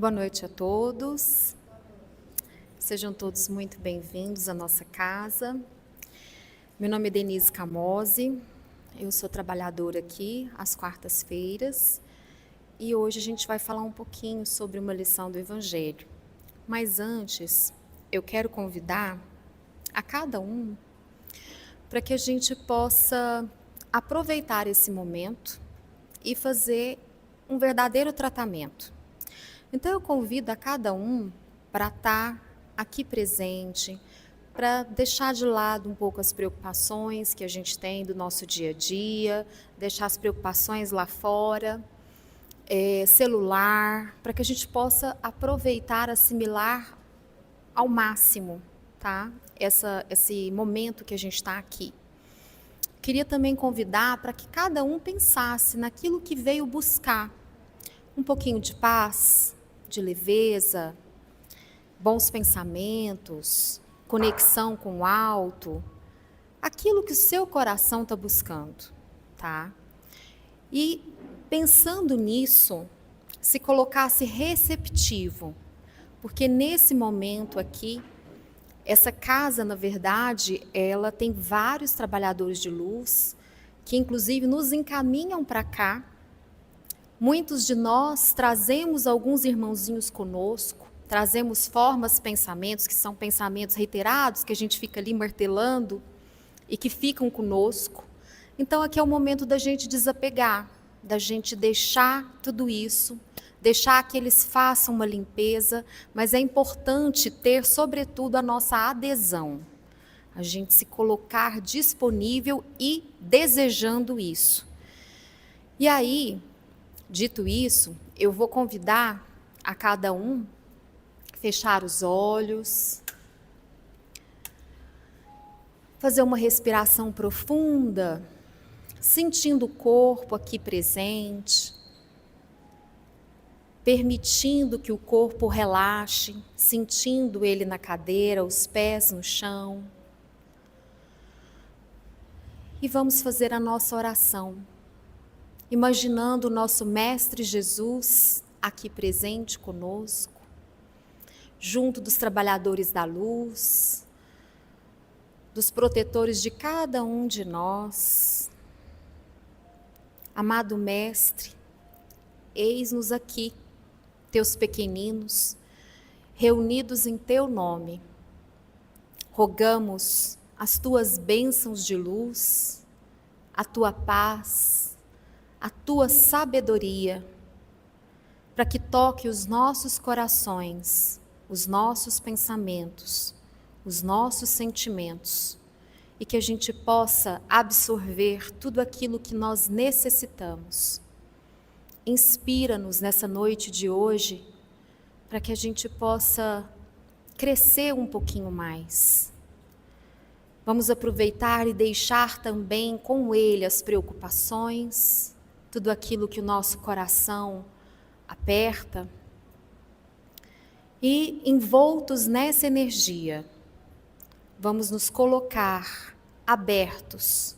Boa noite a todos. Sejam todos muito bem-vindos à nossa casa. Meu nome é Denise Camozzi, eu sou trabalhadora aqui às quartas-feiras e hoje a gente vai falar um pouquinho sobre uma lição do Evangelho. Mas antes, eu quero convidar a cada um para que a gente possa aproveitar esse momento e fazer um verdadeiro tratamento. Então eu convido a cada um para estar aqui presente, para deixar de lado um pouco as preocupações que a gente tem do nosso dia a dia, deixar as preocupações lá fora, celular, para que a gente possa aproveitar, assimilar ao máximo, tá? Esse momento que a gente está aqui. Queria também convidar para que cada um pensasse naquilo que veio buscar. Um pouquinho de paz, de leveza, bons pensamentos, conexão com o alto, aquilo que o seu coração está buscando, tá? E pensando nisso, se colocasse receptivo, porque nesse momento aqui, essa casa, na verdade, ela tem vários trabalhadores de luz, que inclusive nos encaminham para cá. Muitos de nós trazemos alguns irmãozinhos conosco, trazemos formas, pensamentos, que são pensamentos reiterados, que a gente fica ali martelando e que ficam conosco. Então aqui é o momento da gente desapegar, da gente deixar tudo isso, deixar que eles façam uma limpeza, mas é importante ter, sobretudo, a nossa adesão. A gente se colocar disponível e desejando isso. E aí, dito isso, eu vou convidar a cada um a fechar os olhos, fazer uma respiração profunda, sentindo o corpo aqui presente, permitindo que o corpo relaxe, sentindo ele na cadeira, os pés no chão. E vamos fazer a nossa oração. Imaginando o nosso Mestre Jesus aqui presente conosco, junto dos trabalhadores da luz, dos protetores de cada um de nós. Amado Mestre, eis-nos aqui, teus pequeninos, reunidos em teu nome. Rogamos as tuas bênçãos de luz, a tua paz, a tua sabedoria, para que toque os nossos corações, os nossos pensamentos, os nossos sentimentos, e que a gente possa absorver tudo aquilo que nós necessitamos. Inspira-nos nessa noite de hoje, para que a gente possa crescer um pouquinho mais. Vamos aproveitar e deixar também com ele as preocupações, tudo aquilo que o nosso coração aperta. E envoltos nessa energia, vamos nos colocar abertos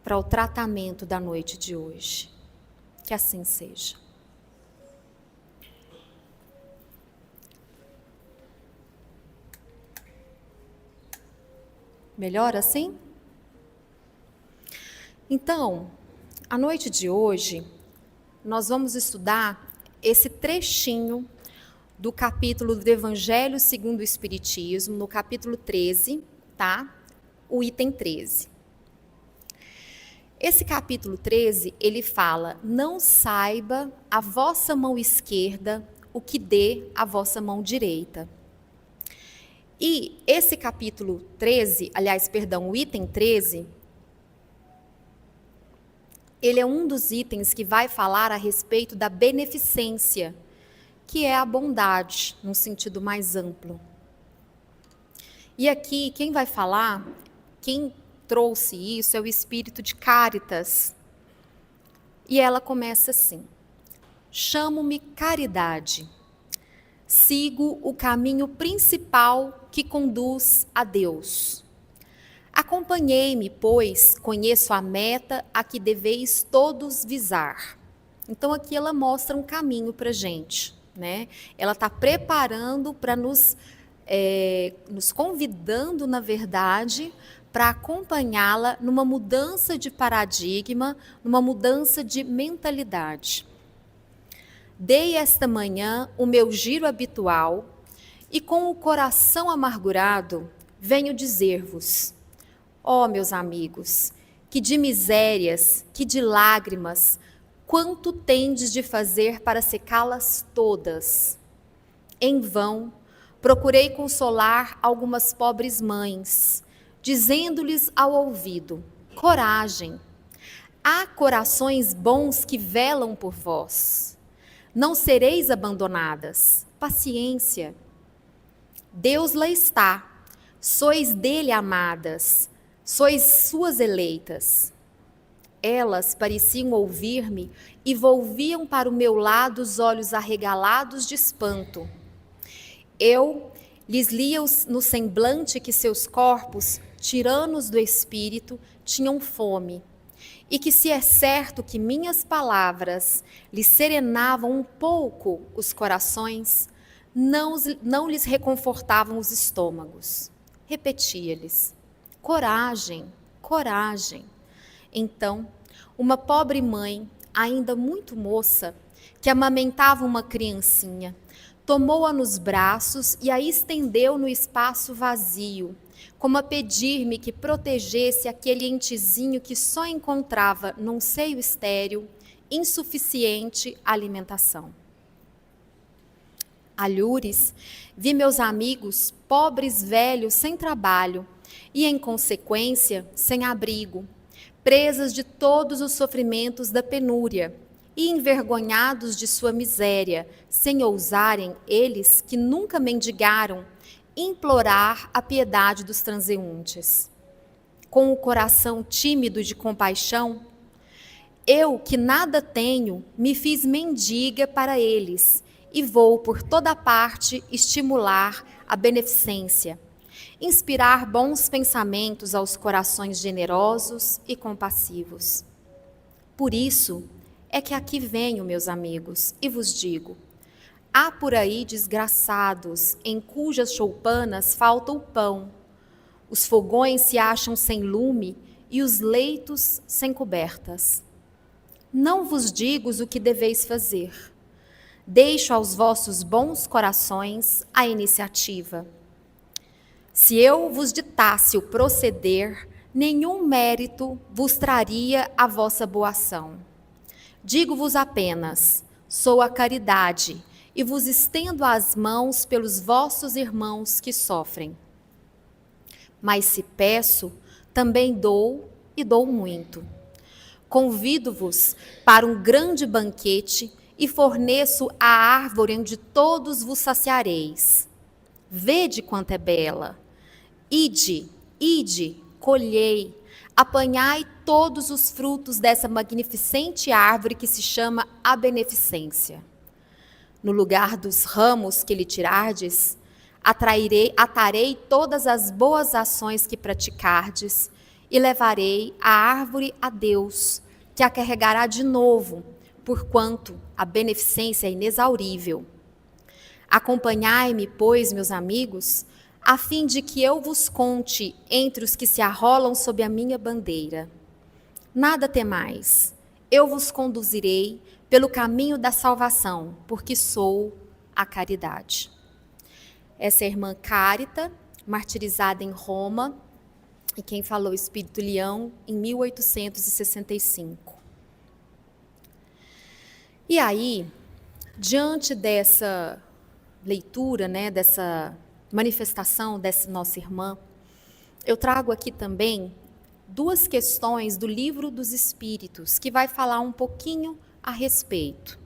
para o tratamento da noite de hoje. Que assim seja. Melhor assim? Então, a noite de hoje, nós vamos estudar esse trechinho do capítulo do Evangelho segundo o Espiritismo, no capítulo 13, tá? O item 13. Esse capítulo 13, ele fala: não saiba a vossa mão esquerda o que dê a vossa mão direita. E esse capítulo 13, o item 13, ele é um dos itens que vai falar a respeito da beneficência, que é a bondade, num sentido mais amplo. E aqui, quem vai falar, quem trouxe isso, é o espírito de Cáritas. E ela começa assim: chamo-me Caridade, sigo o caminho principal que conduz a Deus. Acompanhei-me, pois conheço a meta a que deveis todos visar. Então aqui ela mostra um caminho para a gente. né? Ela está preparando para nos convidando, na verdade, para acompanhá-la numa mudança de paradigma, numa mudança de mentalidade. Dei esta manhã o meu giro habitual e com o coração amargurado venho dizer-vos, ó meus amigos, que de misérias, que de lágrimas, quanto tendes de fazer para secá-las todas? Em vão, procurei consolar algumas pobres mães, dizendo-lhes ao ouvido, coragem, há corações bons que velam por vós. Não sereis abandonadas, paciência. Deus lá está, sois dele amadas, sois suas eleitas. Elas pareciam ouvir-me e volviam para o meu lado os olhos arregalados de espanto. Eu lhes lia no semblante que seus corpos, tiranos do espírito, tinham fome, e que se é certo que minhas palavras lhes serenavam um pouco os corações, não lhes reconfortavam os estômagos. Repetia-lhes, coragem, coragem. Então, uma pobre mãe, ainda muito moça, que amamentava uma criancinha, tomou-a nos braços e a estendeu no espaço vazio, como a pedir-me que protegesse aquele entezinho que só encontrava num seio estéril, insuficiente alimentação. Alhures, vi meus amigos, pobres velhos sem trabalho e, em consequência, sem abrigo, presas de todos os sofrimentos da penúria e envergonhados de sua miséria, sem ousarem, eles que nunca mendigaram, implorar a piedade dos transeuntes. Com o coração tímido de compaixão, eu, que nada tenho, me fiz mendiga para eles e vou por toda parte estimular a beneficência, inspirar bons pensamentos aos corações generosos e compassivos. Por isso é que aqui venho, meus amigos, e vos digo, há por aí desgraçados em cujas choupanas falta o pão, os fogões se acham sem lume e os leitos sem cobertas. Não vos digo o que deveis fazer. Deixo aos vossos bons corações a iniciativa. Se eu vos ditasse o proceder, nenhum mérito vos traria a vossa boa ação. Digo-vos apenas, sou a caridade, e vos estendo as mãos pelos vossos irmãos que sofrem. Mas se peço, também dou e dou muito. Convido-vos para um grande banquete e forneço a árvore onde todos vos saciareis. Vede quanto é bela. Ide, colhei, apanhai todos os frutos dessa magnificente árvore que se chama a beneficência. No lugar dos ramos que lhe tirardes, atarei todas as boas ações que praticardes e levarei a árvore a Deus, que a carregará de novo, porquanto a beneficência é inexaurível. Acompanhai-me, pois, meus amigos, a fim de que eu vos conte entre os que se arrolam sob a minha bandeira. Nada temais, eu vos conduzirei pelo caminho da salvação, porque sou a caridade. Essa é a irmã Cárita, martirizada em Roma, e quem falou Espírito Leão em 1865. E aí, diante dessa leitura, né, dessa manifestação dessa nossa irmã, eu trago aqui também duas questões do Livro dos Espíritos, que vai falar um pouquinho a respeito.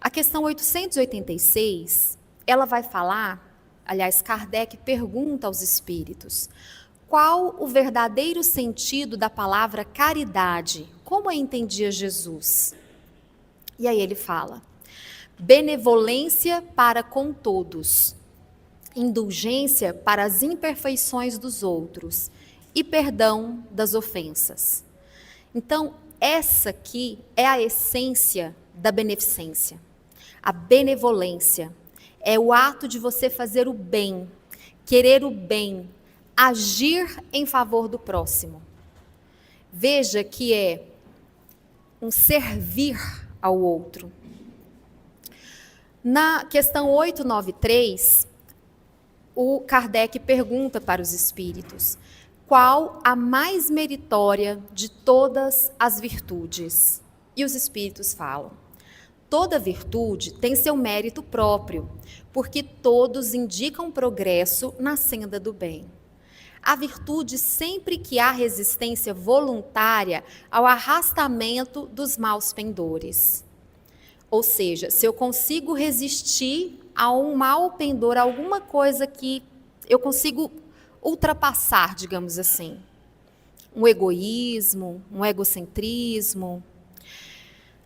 A questão 886, ela vai falar, aliás, Kardec pergunta aos espíritos, qual o verdadeiro sentido da palavra caridade? Como a entendia Jesus? E aí ele fala, benevolência para com todos, indulgência para as imperfeições dos outros e perdão das ofensas. Então, essa aqui é a essência da beneficência. A benevolência é o ato de você fazer o bem, querer o bem, agir em favor do próximo. Veja que é um servir ao outro. Na questão 893, o Kardec pergunta para os espíritos: qual a mais meritória de todas as virtudes? E os espíritos falam: toda virtude tem seu mérito próprio, porque todos indicam progresso na senda do bem. A virtude sempre que há resistência voluntária ao arrastamento dos maus pendores. Ou seja, se eu consigo resistir a um mau pendor, a alguma coisa que eu consigo ultrapassar, digamos assim. Um egoísmo, um egocentrismo.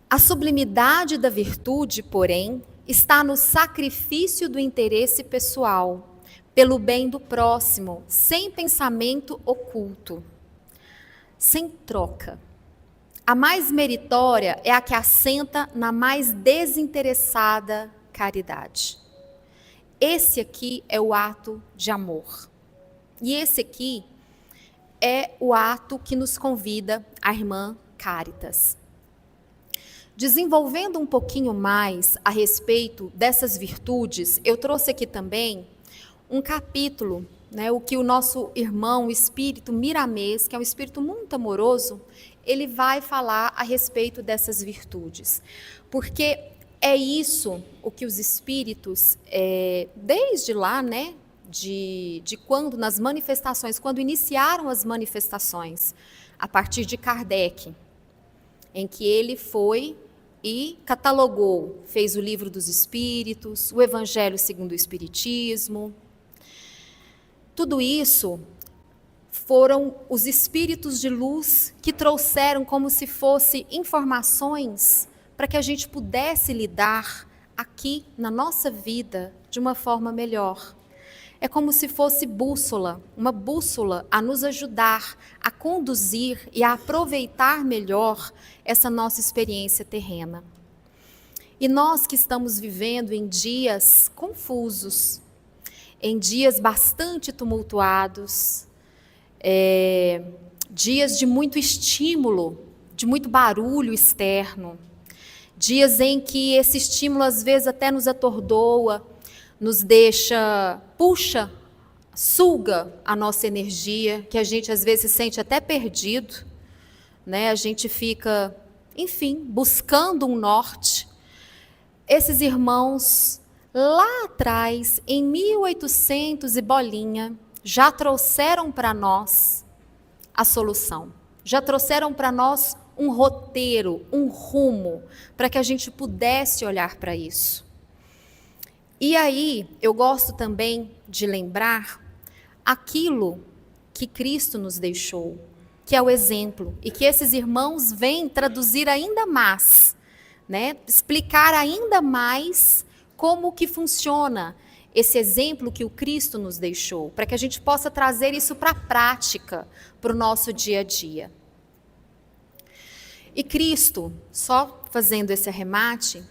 A sublimidade da virtude, porém, está no sacrifício do interesse pessoal, pelo bem do próximo, sem pensamento oculto, sem troca. A mais meritória é a que assenta na mais desinteressada caridade. Esse aqui é o ato de amor. E esse aqui é o ato que nos convida a irmã Cáritas. Desenvolvendo um pouquinho mais a respeito dessas virtudes, eu trouxe aqui também um capítulo, o que o nosso irmão, o espírito Miramês, que é um espírito muito amoroso, ele vai falar a respeito dessas virtudes. Porque é isso o que os espíritos, desde lá, de quando, nas manifestações, quando iniciaram as manifestações, a partir de Kardec, em que ele foi e catalogou, fez o Livro dos Espíritos, o Evangelho segundo o Espiritismo. Tudo isso foram os espíritos de luz que trouxeram como se fosse informações para que a gente pudesse lidar aqui na nossa vida de uma forma melhor. É como se fosse bússola, uma bússola a nos ajudar a conduzir e a aproveitar melhor essa nossa experiência terrena. E nós que estamos vivendo em dias confusos, em dias bastante tumultuados, dias de muito estímulo, de muito barulho externo, dias em que esse estímulo às vezes até nos atordoa, nos deixa, puxa, suga a nossa energia, que a gente às vezes se sente até perdido, a gente fica, enfim, buscando um norte. Esses irmãos, lá atrás, em 1800 e bolinha, já trouxeram para nós a solução. Já trouxeram para nós um roteiro, um rumo, para que a gente pudesse olhar para isso. E aí, eu gosto também de lembrar aquilo que Cristo nos deixou, que é o exemplo, e que esses irmãos vêm traduzir ainda mais, explicar ainda mais como que funciona esse exemplo que o Cristo nos deixou, para que a gente possa trazer isso para a prática, para o nosso dia a dia. E Cristo, só fazendo esse arremate,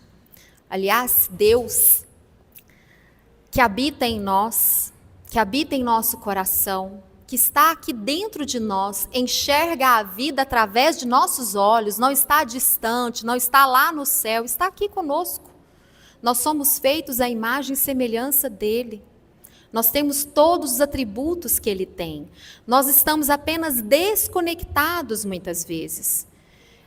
aliás, Deus, que habita em nós, que habita em nosso coração, que está aqui dentro de nós, enxerga a vida através de nossos olhos, não está distante, não está lá no céu, está aqui conosco. Nós somos feitos à imagem e semelhança dele. Nós temos todos os atributos que ele tem. Nós estamos apenas desconectados muitas vezes.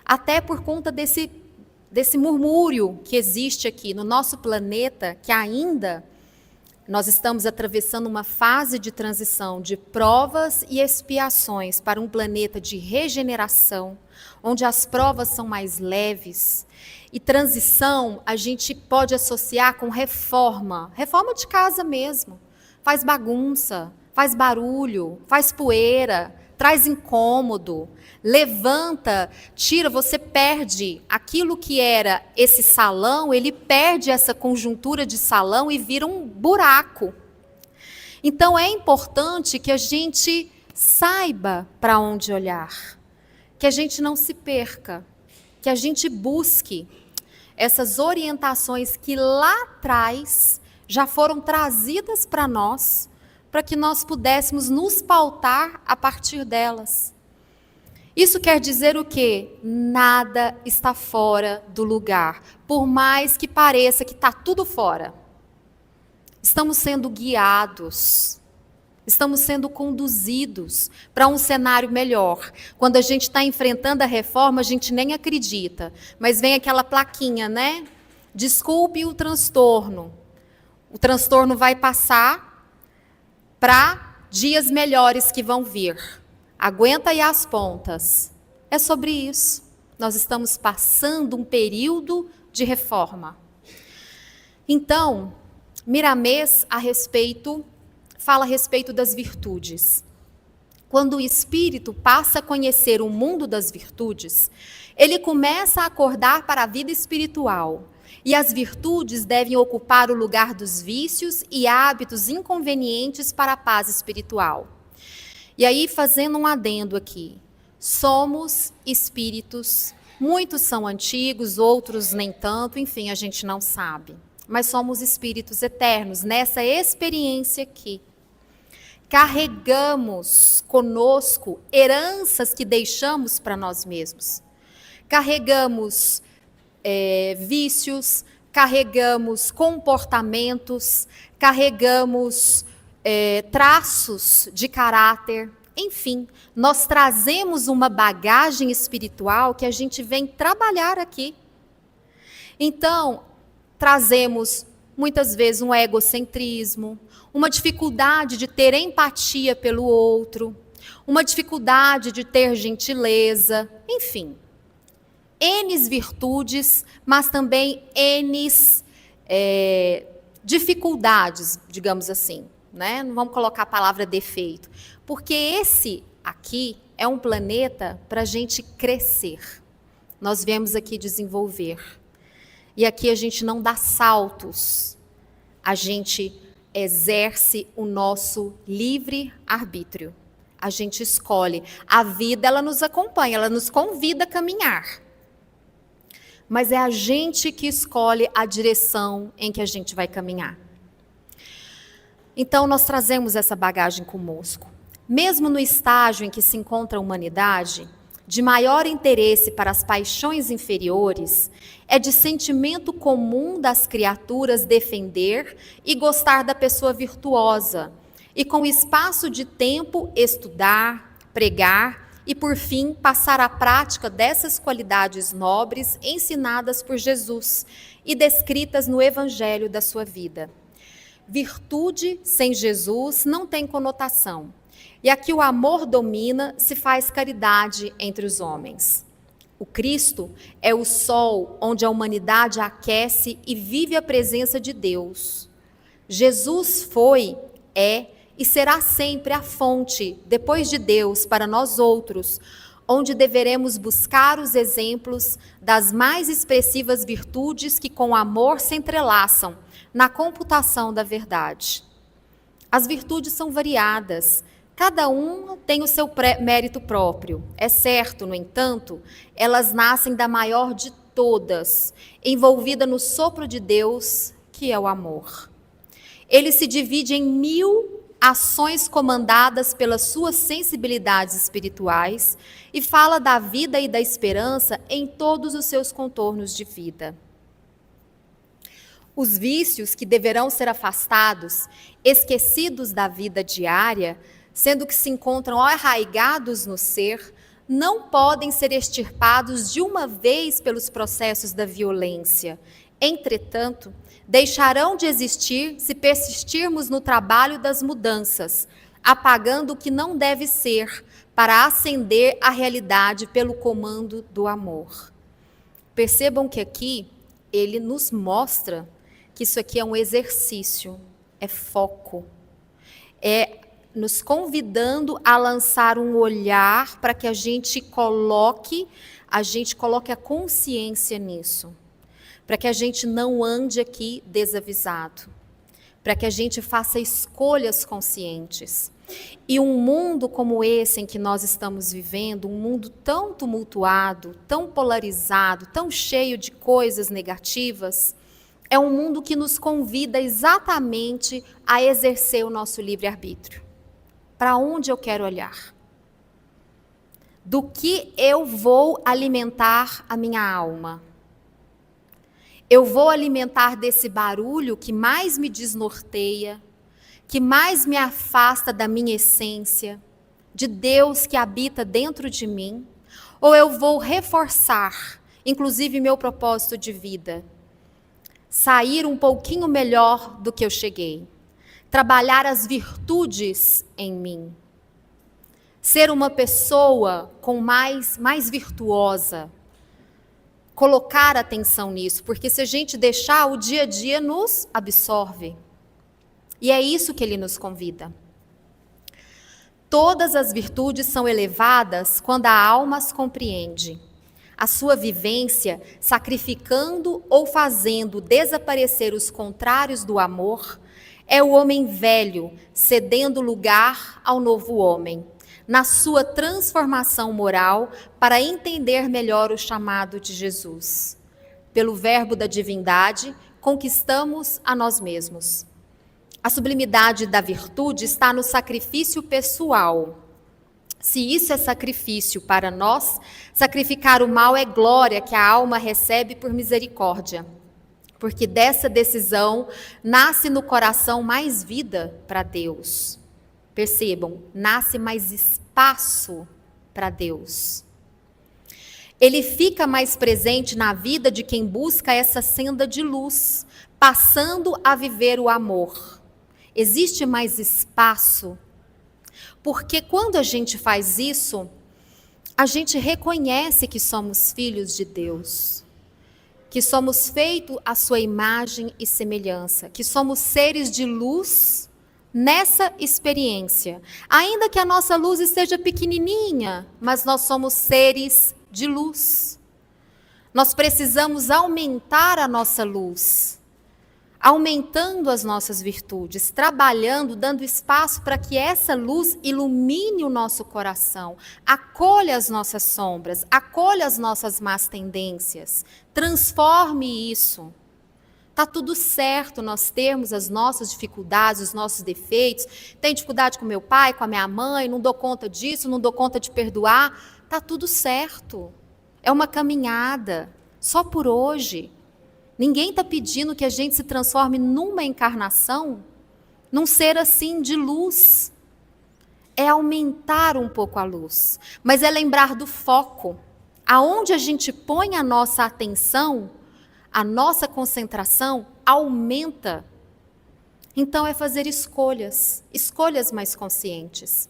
Até por conta desse murmúrio que existe aqui no nosso planeta, que ainda nós estamos atravessando uma fase de transição de provas e expiações para um planeta de regeneração, onde as provas são mais leves. E transição a gente pode associar com reforma de casa mesmo. Faz bagunça, faz barulho, faz poeira, traz incômodo, levanta, tira, você perde aquilo que era esse salão, ele perde essa conjuntura de salão e vira um buraco. Então é importante que a gente saiba para onde olhar, que a gente não se perca, que a gente busque essas orientações que lá atrás já foram trazidas para nós, para que nós pudéssemos nos pautar a partir delas. Isso quer dizer o quê? Nada está fora do lugar, por mais que pareça que está tudo fora. Estamos sendo guiados, estamos sendo conduzidos para um cenário melhor. Quando a gente está enfrentando a reforma, a gente nem acredita, mas vem aquela plaquinha, né? Desculpe o transtorno. O transtorno vai passar para dias melhores que vão vir. Aguenta aí as pontas. É sobre isso. Nós estamos passando um período de reforma. Então, Miramês fala a respeito das virtudes. Quando o espírito passa a conhecer o mundo das virtudes, ele começa a acordar para a vida espiritual. E as virtudes devem ocupar o lugar dos vícios e hábitos inconvenientes para a paz espiritual. E aí, fazendo um adendo aqui, somos espíritos, muitos são antigos, outros nem tanto, enfim, a gente não sabe. Mas somos espíritos eternos, nessa experiência aqui. Carregamos conosco heranças que deixamos para nós mesmos. Carregamos vícios, carregamos comportamentos, carregamos traços de caráter, enfim, nós trazemos uma bagagem espiritual que a gente vem trabalhar aqui. Então, trazemos muitas vezes um egocentrismo, uma dificuldade de ter empatia pelo outro, uma dificuldade de ter gentileza, enfim. N virtudes, mas também N dificuldades, digamos assim, né? Não vamos colocar a palavra defeito, porque esse aqui é um planeta para a gente crescer. Nós viemos aqui desenvolver. E aqui a gente não dá saltos, a gente exerce o nosso livre arbítrio. A gente escolhe. A vida, ela nos acompanha, ela nos convida a caminhar. Mas é a gente que escolhe a direção em que a gente vai caminhar. Então, nós trazemos essa bagagem conosco. Mesmo no estágio em que se encontra a humanidade, de maior interesse para as paixões inferiores, é de sentimento comum das criaturas defender e gostar da pessoa virtuosa, e com espaço de tempo estudar, pregar, e, por fim, passar à prática dessas qualidades nobres ensinadas por Jesus e descritas no evangelho da sua vida. Virtude sem Jesus não tem conotação. E aqui o amor domina, se faz caridade entre os homens. O Cristo é o sol onde a humanidade aquece e vive a presença de Deus. Jesus foi, é e será sempre a fonte, depois de Deus, para nós outros, onde deveremos buscar os exemplos das mais expressivas virtudes que com amor se entrelaçam na computação da verdade. As virtudes são variadas, cada um tem o seu mérito próprio. É certo, no entanto, elas nascem da maior de todas, envolvida no sopro de Deus, que é o amor. Ele se divide em 1000 ações comandadas pelas suas sensibilidades espirituais e fala da vida e da esperança em todos os seus contornos de vida. Os vícios que deverão ser afastados, esquecidos da vida diária, sendo que se encontram arraigados no ser, não podem ser extirpados de uma vez pelos processos da violência. Entretanto, deixarão de existir se persistirmos no trabalho das mudanças, apagando o que não deve ser, para ascender à realidade pelo comando do amor. Percebam que aqui ele nos mostra que isso aqui é um exercício, é foco, é nos convidando a lançar um olhar para que a gente coloque a consciência nisso. Para que a gente não ande aqui desavisado, para que a gente faça escolhas conscientes. E um mundo como esse em que nós estamos vivendo, um mundo tão tumultuado, tão polarizado, tão cheio de coisas negativas, é um mundo que nos convida exatamente a exercer o nosso livre-arbítrio. Para onde eu quero olhar? Do que eu vou alimentar a minha alma? Eu vou alimentar desse barulho que mais me desnorteia, que mais me afasta da minha essência, de Deus que habita dentro de mim, ou eu vou reforçar, inclusive, meu propósito de vida, sair um pouquinho melhor do que eu cheguei, trabalhar as virtudes em mim, ser uma pessoa com mais virtuosa, colocar atenção nisso, porque se a gente deixar, o dia a dia nos absorve. E é isso que ele nos convida. Todas as virtudes são elevadas quando a alma as compreende. A sua vivência, sacrificando ou fazendo desaparecer os contrários do amor, é o homem velho cedendo lugar ao novo homem, na sua transformação moral para entender melhor o chamado de Jesus. Pelo verbo da divindade, conquistamos a nós mesmos. A sublimidade da virtude está no sacrifício pessoal. Se isso é sacrifício para nós, sacrificar o mal é glória que a alma recebe por misericórdia. Porque dessa decisão nasce no coração mais vida para Deus. Percebam, nasce mais espaço para Deus. Ele fica mais presente na vida de quem busca essa senda de luz, passando a viver o amor. Existe mais espaço, porque quando a gente faz isso, a gente reconhece que somos filhos de Deus, que somos feitos à sua imagem e semelhança, que somos seres de luz nessa experiência. Ainda que a nossa luz esteja pequenininha, mas nós somos seres de luz. Nós precisamos aumentar a nossa luz, aumentando as nossas virtudes, trabalhando, dando espaço para que essa luz ilumine o nosso coração, acolha as nossas sombras, acolha as nossas más tendências, transforme isso. Está tudo certo nós termos as nossas dificuldades, os nossos defeitos. Tenho dificuldade com meu pai, com a minha mãe, não dou conta disso, não dou conta de perdoar. Está tudo certo. É uma caminhada, só por hoje. Ninguém está pedindo que a gente se transforme numa encarnação, num ser assim de luz. É aumentar um pouco a luz, mas é lembrar do foco. Aonde a gente põe a nossa atenção, a nossa concentração aumenta. Então é fazer escolhas mais conscientes.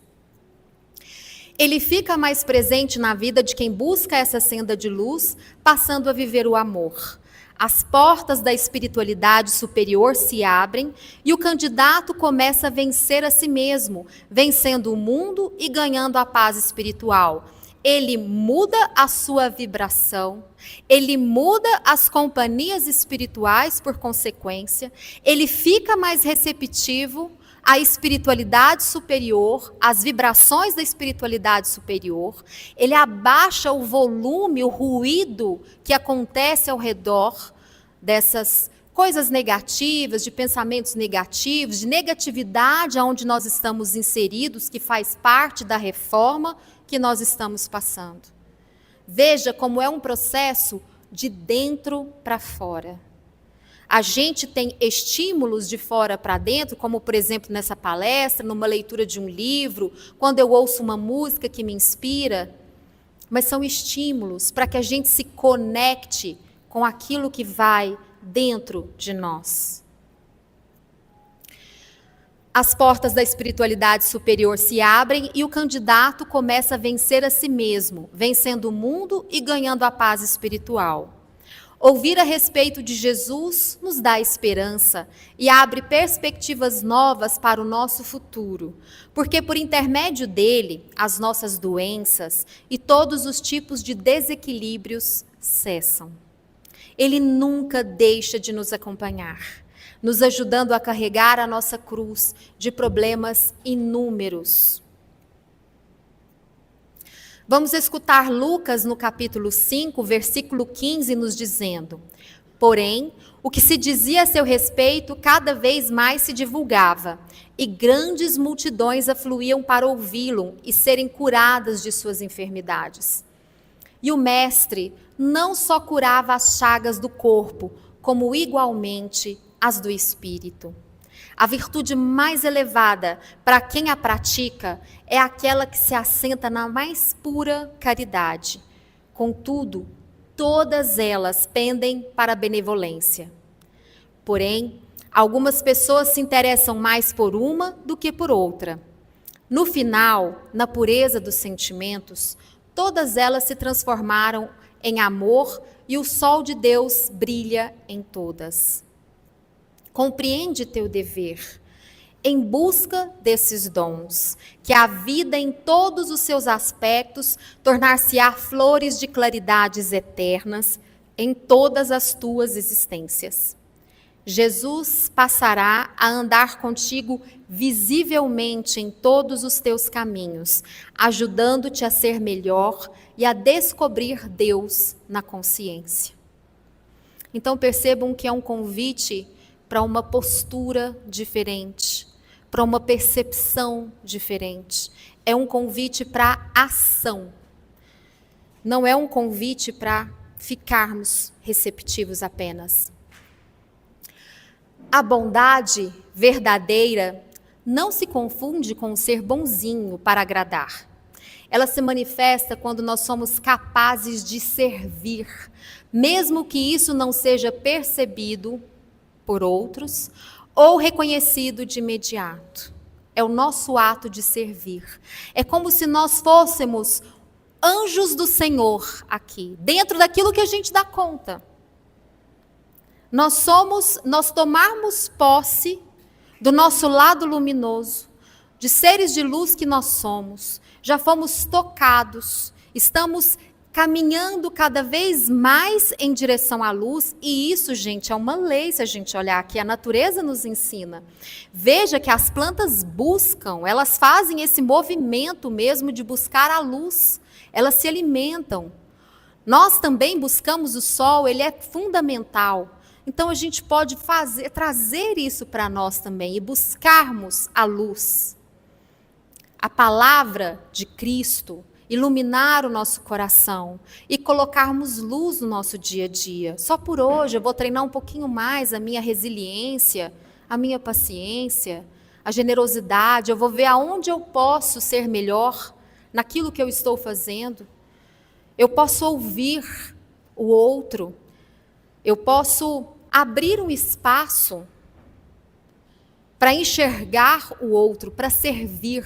Ele fica mais presente na vida de quem busca essa senda de luz, passando a viver o amor. As portas da espiritualidade superior se abrem e o candidato começa a vencer a si mesmo, vencendo o mundo e ganhando a paz espiritual. Ele muda a sua vibração, ele muda as companhias espirituais por consequência, ele fica mais receptivo à espiritualidade superior, às vibrações da espiritualidade superior, ele abaixa o volume, o ruído que acontece ao redor dessas coisas negativas, de pensamentos negativos, de negatividade aonde nós estamos inseridos, que faz parte da reforma que nós estamos passando. Veja como é um processo de dentro para fora. A gente tem estímulos de fora para dentro, como, por exemplo, nessa palestra, numa leitura de um livro, quando eu ouço uma música que me inspira, mas são estímulos para que a gente se conecte com aquilo que vai dentro de nós. As portas da espiritualidade superior se abrem e o candidato começa a vencer a si mesmo, vencendo o mundo e ganhando a paz espiritual. Ouvir a respeito de Jesus nos dá esperança e abre perspectivas novas para o nosso futuro, porque por intermédio dele, as nossas doenças e todos os tipos de desequilíbrios cessam. Ele nunca deixa de nos acompanhar. nos ajudando a carregar a nossa cruz de problemas inúmeros. Vamos escutar Lucas no capítulo 5, versículo 15, nos dizendo: porém, o que se dizia a seu respeito cada vez mais se divulgava, e grandes multidões afluíam para ouvi-lo e serem curadas de suas enfermidades. E o mestre não só curava as chagas do corpo, como igualmente as do espírito. A virtude mais elevada para quem a pratica é aquela que se assenta na mais pura caridade. Contudo, todas elas pendem para a benevolência. Porém, algumas pessoas se interessam mais por uma do que por outra. No final, na pureza dos sentimentos, todas elas se transformaram em amor e o sol de Deus brilha em todas. Compreende teu dever, em busca desses dons, que a vida em todos os seus aspectos tornar-se-á flores de claridades eternas em todas as tuas existências. Jesus passará a andar contigo visivelmente em todos os teus caminhos, ajudando-te a ser melhor e a descobrir Deus na consciência. Então percebam que é um convite para uma postura diferente, para uma percepção diferente. É um convite para ação. Não é um convite para ficarmos receptivos apenas. A bondade verdadeira não se confunde com o ser bonzinho para agradar. Ela se manifesta quando nós somos capazes de servir, mesmo que isso não seja percebido por outros ou reconhecido de imediato. É o nosso ato de servir. É como se nós fôssemos anjos do Senhor aqui, dentro daquilo que a gente dá conta. Nós tomarmos posse do nosso lado luminoso, de seres de luz que nós somos, já fomos tocados, estamos caminhando cada vez mais em direção à luz, e isso, gente, é uma lei, se a gente olhar aqui, a natureza nos ensina. Veja que as plantas buscam, elas fazem esse movimento mesmo de buscar a luz, elas se alimentam. Nós também buscamos o sol, ele é fundamental. Então a gente pode trazer isso para nós também e buscarmos a luz. A palavra de Cristo, iluminar o nosso coração e colocarmos luz no nosso dia a dia. Só por hoje eu vou treinar um pouquinho mais a minha resiliência, a minha paciência, a generosidade. Eu vou ver aonde eu posso ser melhor naquilo que eu estou fazendo. Eu posso ouvir o outro. Eu posso abrir um espaço para enxergar o outro, para servir,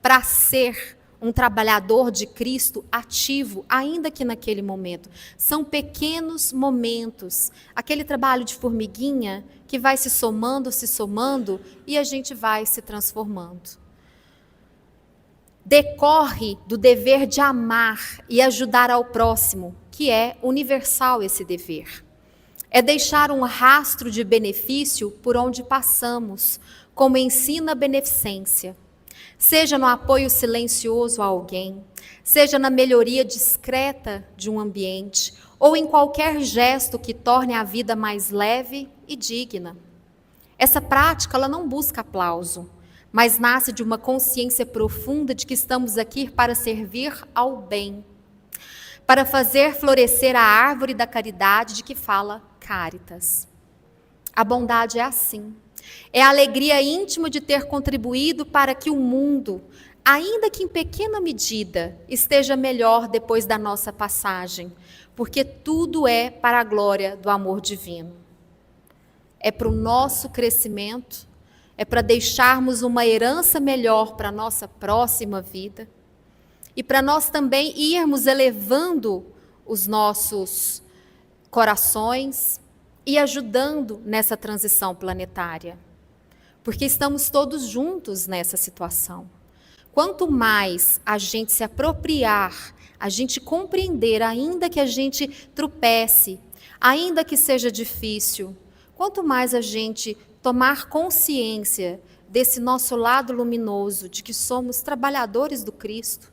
para ser um trabalhador de Cristo ativo, ainda que naquele momento. São pequenos momentos, aquele trabalho de formiguinha que vai se somando e a gente vai se transformando. Decorre do dever de amar e ajudar ao próximo, que é universal esse dever. É deixar um rastro de benefício por onde passamos, como ensina a beneficência. Seja no apoio silencioso a alguém, seja na melhoria discreta de um ambiente, ou em qualquer gesto que torne a vida mais leve e digna. Essa prática, ela não busca aplauso, mas nasce de uma consciência profunda de que estamos aqui para servir ao bem, para fazer florescer a árvore da caridade de que fala Cáritas. A bondade é assim. É a alegria íntima de ter contribuído para que o mundo, ainda que em pequena medida, esteja melhor depois da nossa passagem, porque tudo é para a glória do amor divino. É para o nosso crescimento, é para deixarmos uma herança melhor para a nossa próxima vida e para nós também irmos elevando os nossos corações e ajudando nessa transição planetária. Porque estamos todos juntos nessa situação. Quanto mais a gente se apropriar, a gente compreender, ainda que a gente tropece, ainda que seja difícil, quanto mais a gente tomar consciência desse nosso lado luminoso, de que somos trabalhadores do Cristo,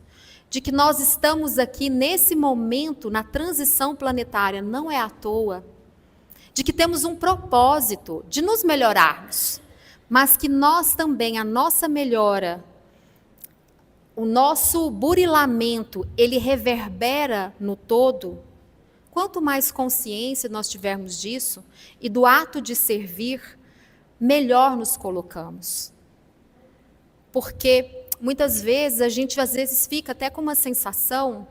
de que nós estamos aqui nesse momento, na transição planetária, não é à toa, de que temos um propósito de nos melhorarmos, mas que nós também, a nossa melhora, o nosso burilamento, ele reverbera no todo. Quanto mais consciência nós tivermos disso e do ato de servir, melhor nos colocamos. Porque muitas vezes a gente às vezes fica até com uma sensação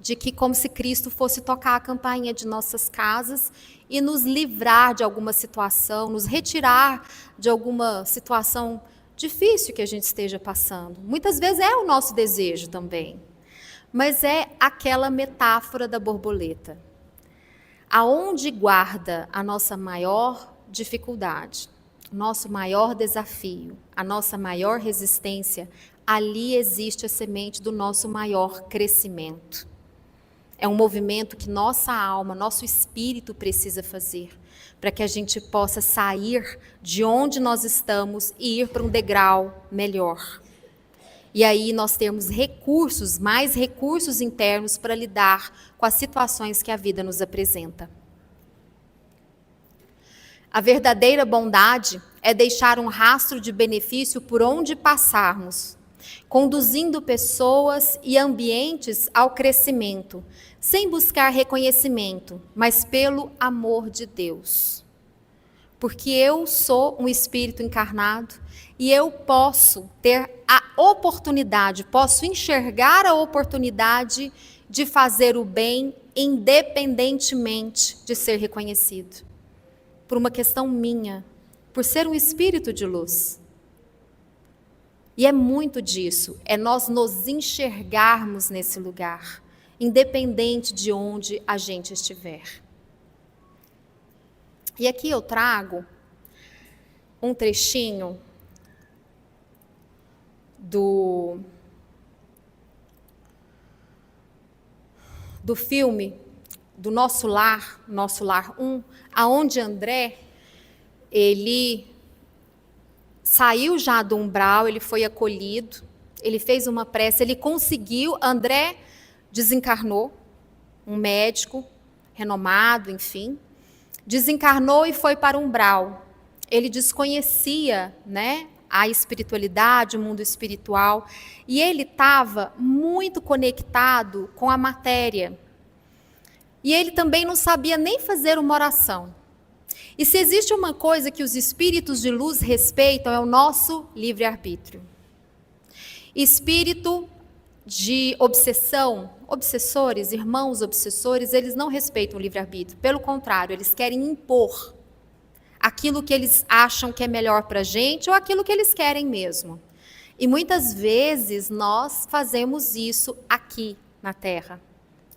de que como se Cristo fosse tocar a campainha de nossas casas e nos livrar de alguma situação, nos retirar de alguma situação difícil que a gente esteja passando. Muitas vezes é o nosso desejo também, mas é aquela metáfora da borboleta. Aonde guarda a nossa maior dificuldade, o nosso maior desafio, a nossa maior resistência, ali existe a semente do nosso maior crescimento. É um movimento que nossa alma, nosso espírito precisa fazer, para que a gente possa sair de onde nós estamos e ir para um degrau melhor. E aí nós temos recursos, mais recursos internos para lidar com as situações que a vida nos apresenta. A verdadeira bondade é deixar um rastro de benefício por onde passarmos, conduzindo pessoas e ambientes ao crescimento, sem buscar reconhecimento, mas pelo amor de Deus. Porque eu sou um espírito encarnado e eu posso ter a oportunidade, posso enxergar a oportunidade de fazer o bem independentemente de ser reconhecido. Por uma questão minha, por ser um espírito de luz. E é muito disso, é nós nos enxergarmos nesse lugar, independente de onde a gente estiver. E aqui eu trago um trechinho do filme do Nosso Lar 1, aonde André, ele saiu já do umbral, ele foi acolhido, ele fez uma prece, ele conseguiu, André desencarnou, um médico renomado, enfim, desencarnou e foi para o umbral. Ele desconhecia, né, a espiritualidade, o mundo espiritual, e ele estava muito conectado com a matéria. E ele também não sabia nem fazer uma oração. E se existe uma coisa que os espíritos de luz respeitam, é o nosso livre-arbítrio. Espírito de obsessão, obsessores, irmãos obsessores, eles não respeitam o livre-arbítrio. Pelo contrário, eles querem impor aquilo que eles acham que é melhor para a gente ou aquilo que eles querem mesmo. E muitas vezes nós fazemos isso aqui na Terra.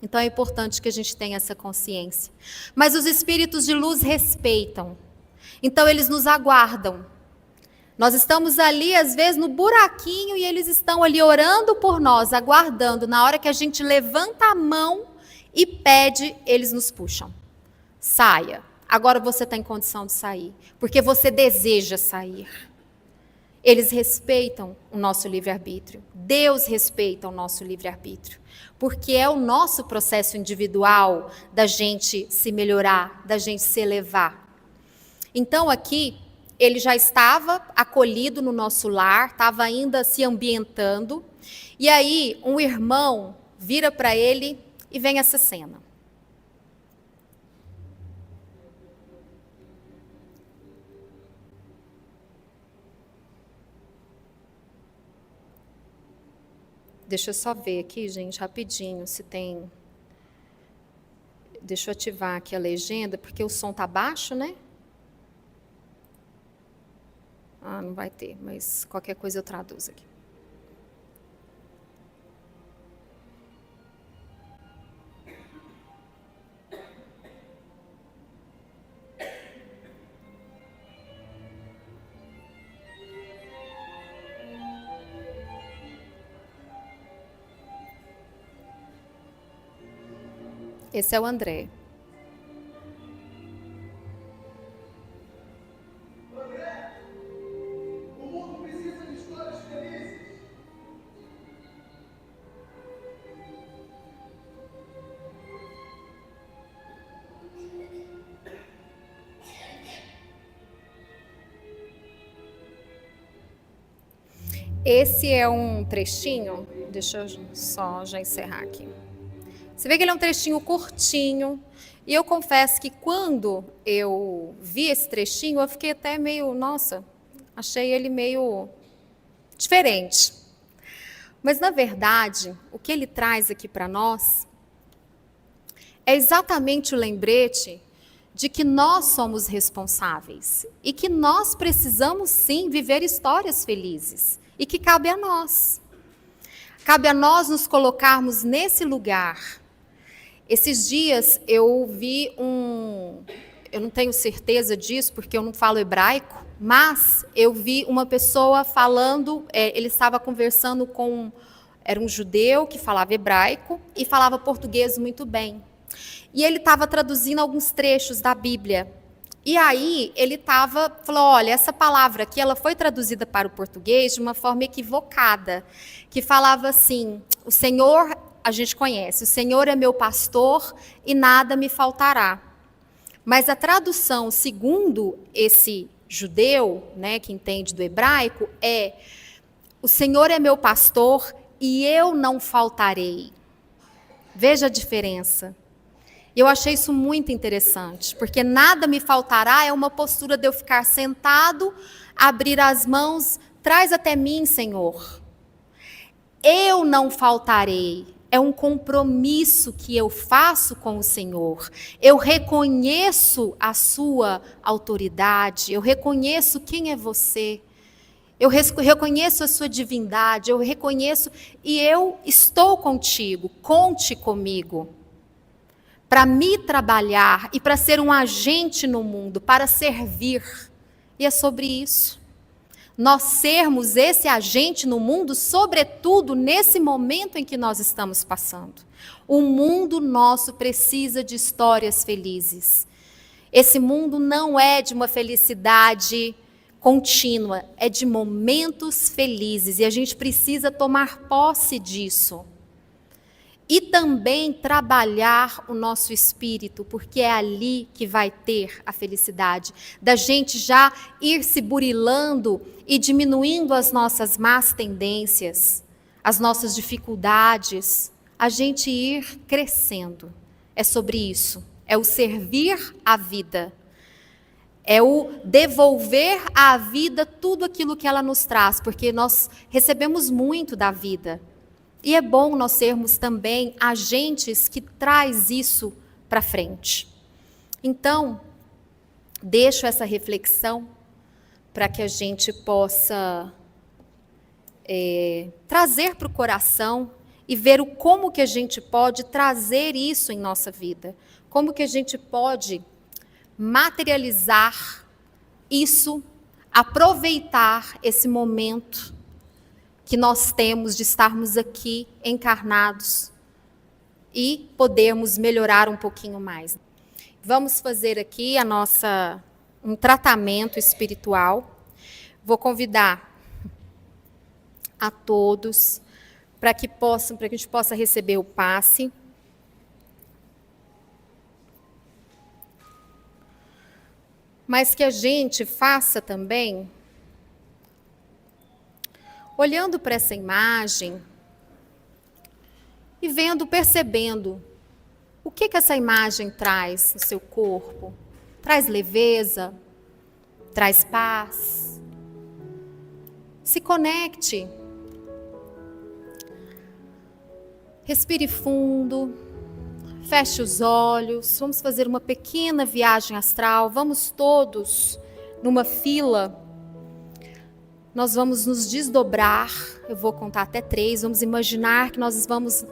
Então é importante que a gente tenha essa consciência. Mas os espíritos de luz respeitam. Então eles nos aguardam. Nós estamos ali, às vezes, no buraquinho e eles estão ali orando por nós, aguardando. Na hora que a gente levanta a mão e pede, eles nos puxam. Saia. Agora você está em condição de sair, porque você deseja sair. Eles respeitam o nosso livre-arbítrio. Deus respeita o nosso livre-arbítrio. Porque é o nosso processo individual da gente se melhorar, da gente se elevar. Então aqui, ele já estava acolhido no nosso lar, estava ainda se ambientando. E aí, um irmão vira para ele e vem essa cena. Deixa eu só ver aqui, gente, rapidinho, se tem... Deixa eu ativar aqui a legenda, porque o som está baixo, né? Ah, não vai ter, mas qualquer coisa eu traduzo aqui. Esse é o André. Esse é um trechinho, deixa eu só já encerrar aqui. Você vê que ele é um trechinho curtinho, e eu confesso que quando eu vi esse trechinho, eu fiquei até meio, nossa, achei ele meio diferente. Mas, na verdade, o que ele traz aqui para nós é exatamente o lembrete de que nós somos responsáveis e que nós precisamos, sim, viver histórias felizes e que cabe a nós. Cabe a nós nos colocarmos nesse lugar. Esses dias eu vi eu não tenho certeza disso porque eu não falo hebraico, mas eu vi uma pessoa falando, ele estava conversando era um judeu que falava hebraico e falava português muito bem. E ele estava traduzindo alguns trechos da Bíblia. E aí ele falou, olha, essa palavra aqui, ela foi traduzida para o português de uma forma equivocada, que falava assim, o Senhor, a gente conhece, o Senhor é meu pastor e nada me faltará. Mas a tradução, segundo esse judeu, né, que entende do hebraico, é, o Senhor é meu pastor e eu não faltarei. Veja a diferença. E eu achei isso muito interessante, porque nada me faltará é uma postura de eu ficar sentado, abrir as mãos, traz até mim, Senhor. Eu não faltarei, é um compromisso que eu faço com o Senhor. Eu reconheço a sua autoridade, eu reconheço quem é você. Eu reconheço a sua divindade, eu reconheço e eu estou contigo, conte comigo. Para me trabalhar e para ser um agente no mundo, para servir. E é sobre isso. Nós sermos esse agente no mundo, sobretudo nesse momento em que nós estamos passando. O mundo nosso precisa de histórias felizes. Esse mundo não é de uma felicidade contínua, é de momentos felizes. E a gente precisa tomar posse disso. E também trabalhar o nosso espírito, porque é ali que vai ter a felicidade. Da gente já ir se burilando e diminuindo as nossas más tendências, as nossas dificuldades, a gente ir crescendo. É sobre isso, é o servir à vida. É o devolver à vida tudo aquilo que ela nos traz, porque nós recebemos muito da vida. E é bom nós sermos também agentes que traz isso para frente. Então, deixo essa reflexão para que a gente possa trazer para o coração e ver como que a gente pode trazer isso em nossa vida. Como que a gente pode materializar isso, aproveitar esse momento que nós temos de estarmos aqui encarnados e podermos melhorar um pouquinho mais. Vamos fazer aqui um tratamento espiritual. Vou convidar a todos para que a gente possa receber o passe. Mas que a gente faça também olhando para essa imagem e percebendo o que essa imagem traz no seu corpo. Traz leveza, traz paz. Se conecte. Respire fundo, feche os olhos. Vamos fazer uma pequena viagem astral. Vamos todos numa fila. Nós vamos nos desdobrar, eu vou contar até 3, vamos imaginar que nós vamos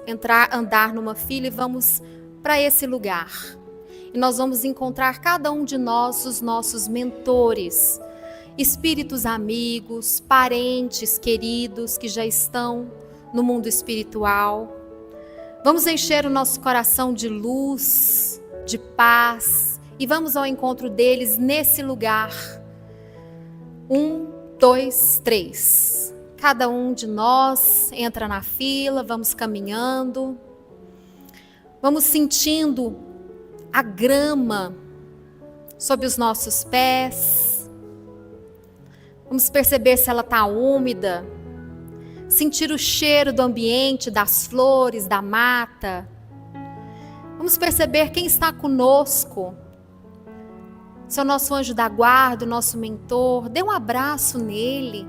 andar numa fila e vamos para esse lugar. E nós vamos encontrar cada um de nós os nossos mentores, espíritos amigos, parentes queridos que já estão no mundo espiritual. Vamos encher o nosso coração de luz, de paz e vamos ao encontro deles nesse lugar. 1, 2, 3. Cada um de nós entra na fila, vamos caminhando, vamos sentindo a grama sob os nossos pés, vamos perceber se ela está úmida, sentir o cheiro do ambiente, das flores, da mata. Vamos perceber quem está conosco. Se é o nosso anjo da guarda, o nosso mentor, dê um abraço nele.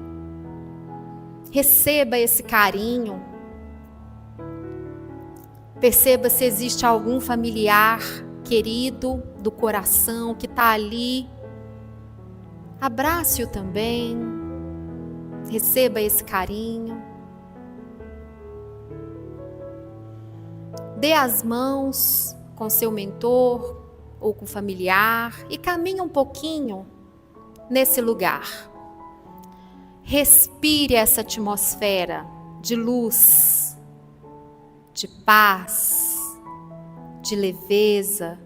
Receba esse carinho. Perceba se existe algum familiar querido do coração que está ali. Abrace-o também. Receba esse carinho. Dê as mãos com seu mentor ou com o familiar e caminhe um pouquinho nesse lugar. Respire essa atmosfera de luz, de paz, de leveza.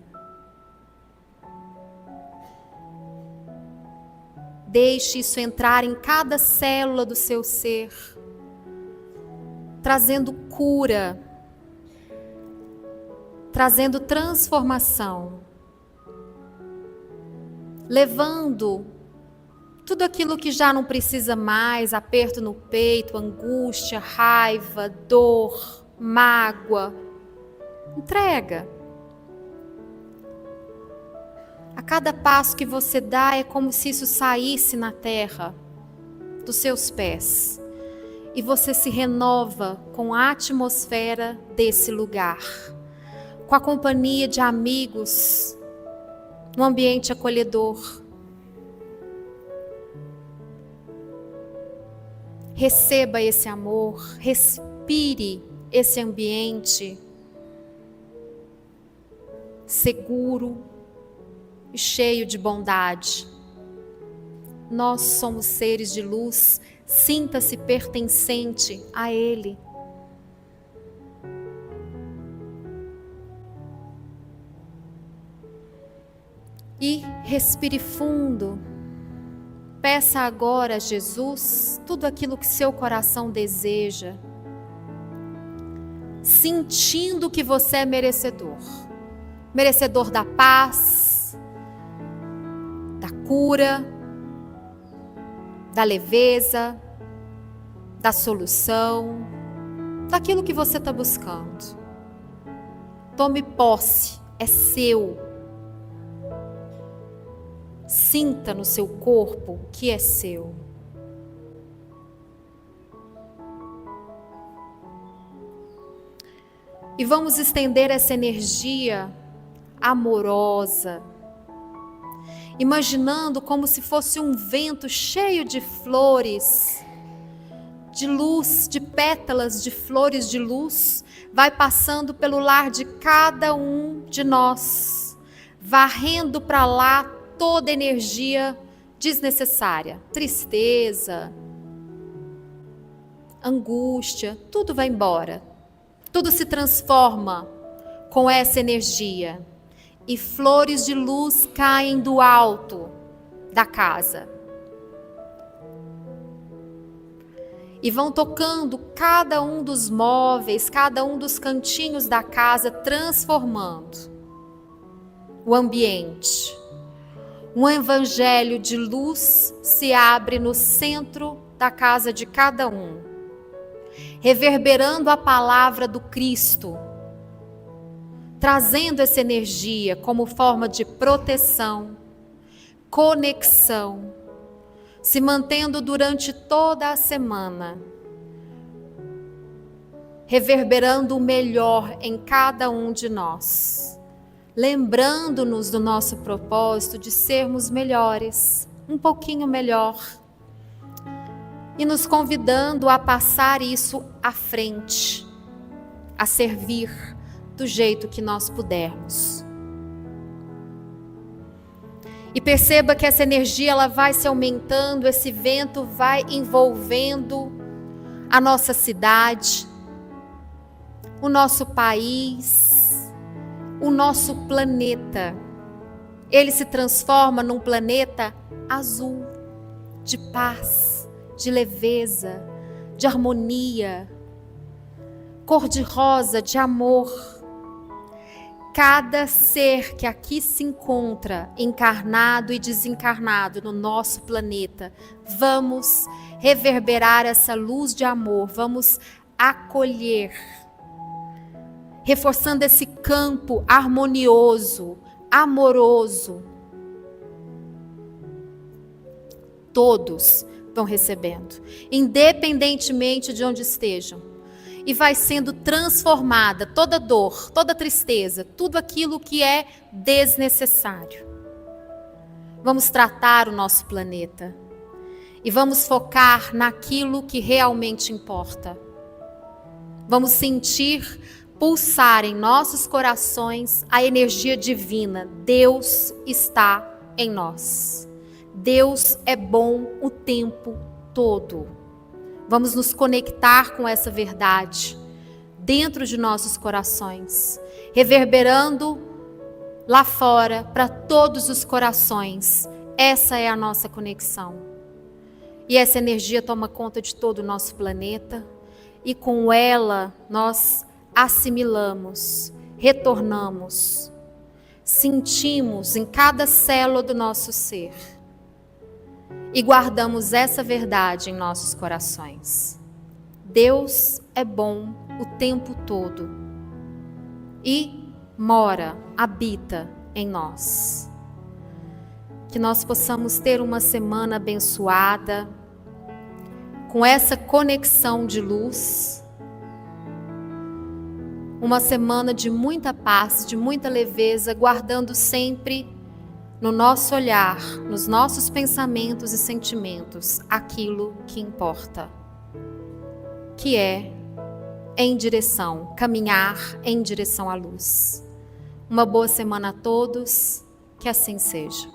Deixe isso entrar em cada célula do seu ser, trazendo cura, trazendo transformação, levando tudo aquilo que já não precisa mais, aperto no peito, angústia, raiva, dor, mágoa. Entrega. A cada passo que você dá é como se isso saísse na terra dos seus pés. E você se renova com a atmosfera desse lugar, com a companhia de amigos, no ambiente acolhedor. Receba esse amor, respire esse ambiente seguro e cheio de bondade. Nós somos seres de luz, sinta-se pertencente a Ele. E respire fundo. Peça agora a Jesus tudo aquilo que seu coração deseja, sentindo que você é merecedor. Merecedor da paz, da cura, da leveza, da solução, daquilo que você está buscando. Tome posse, é seu. Sinta no seu corpo que é seu. E vamos estender essa energia amorosa, imaginando como se fosse um vento cheio de flores, de luz, de pétalas de flores de luz, vai passando pelo lar de cada um de nós, varrendo para lá toda energia desnecessária, tristeza, angústia, tudo vai embora. Tudo se transforma com essa energia. E flores de luz caem do alto da casa. E vão tocando cada um dos móveis, cada um dos cantinhos da casa, transformando o ambiente. Um evangelho de luz se abre no centro da casa de cada um, reverberando a palavra do Cristo, trazendo essa energia como forma de proteção, conexão, se mantendo durante toda a semana, reverberando o melhor em cada um de nós, lembrando-nos do nosso propósito de sermos melhores, um pouquinho melhor, e nos convidando a passar isso à frente, a servir do jeito que nós pudermos. E perceba que essa energia ela vai se aumentando, esse vento vai envolvendo a nossa cidade, o nosso país, o nosso planeta. Ele se transforma num planeta azul, de paz, de leveza, de harmonia, cor-de-rosa, de amor. cada ser que aqui se encontra, encarnado e desencarnado no nosso planeta, vamos reverberar essa luz de amor, vamos acolher, reforçando esse campo harmonioso, amoroso. Todos vão recebendo, independentemente de onde estejam. E vai sendo transformada toda dor, toda tristeza, tudo aquilo que é desnecessário. Vamos tratar o nosso planeta e vamos focar naquilo que realmente importa. Vamos sentir pulsar em nossos corações a energia divina. Deus está em nós. Deus é bom o tempo todo. Vamos nos conectar com essa verdade dentro de nossos corações, reverberando lá fora para todos os corações. Essa é a nossa conexão. E essa energia toma conta de todo o nosso planeta e com ela nós assimilamos, retornamos, sentimos em cada célula do nosso ser. E guardamos essa verdade em nossos corações. Deus é bom o tempo todo e mora, habita em nós. Que nós possamos ter uma semana abençoada, com essa conexão de luz, uma semana de muita paz, de muita leveza, guardando sempre no nosso olhar, nos nossos pensamentos e sentimentos, aquilo que importa, que é caminhar em direção à luz. Uma boa semana a todos, que assim seja.